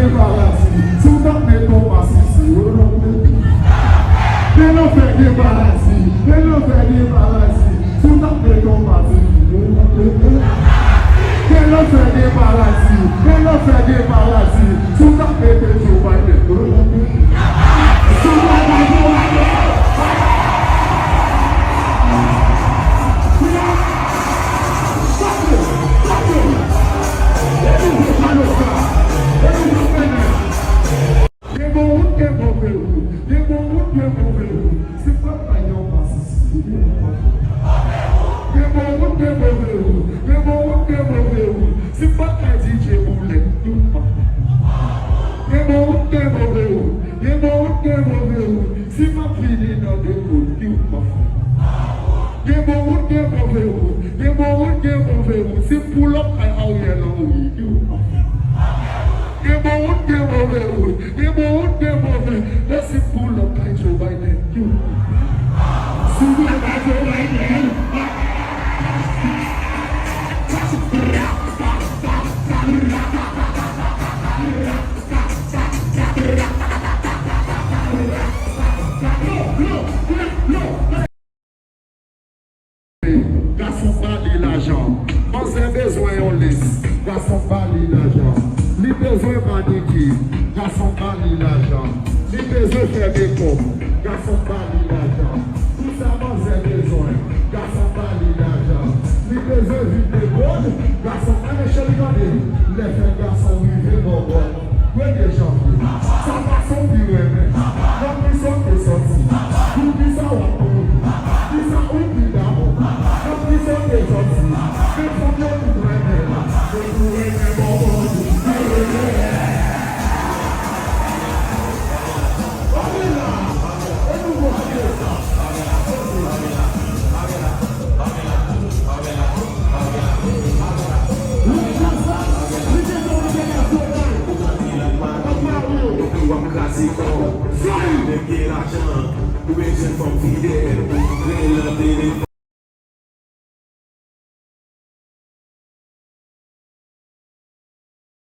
débarrasser, tout dans mes combats, si je ne fais débarrasser, je ne fais débarrasser, tout dans mes combats, je ne fais débarrasser, je ne fais débarrasser, tout dans mes combats, c'est pas qu'un DjBullet. C'est ma fille dans des coups qui c'est pour l'homme à c'est pour l'homme à DjBullet. Garçon bali l'argent, moi j'ai besoin on laisse. Garçon bali l'argent, les besoin maniki. Garçon bali l'argent, les besoin faire des cons. Garçon bali l'argent, tout ça moi j'ai besoin. Garçon bali l'argent, les besoin vite des bonnes. Garçon allez chez les gars, les frères garçons vivent bon bon. Oui des gens, ça passe au bureau, mais la personne est sortie. Tout dit ça va pour nous, dit ça au plus d'abord. Kraze, dem gen l'argent, ou ben jen fom fidèl.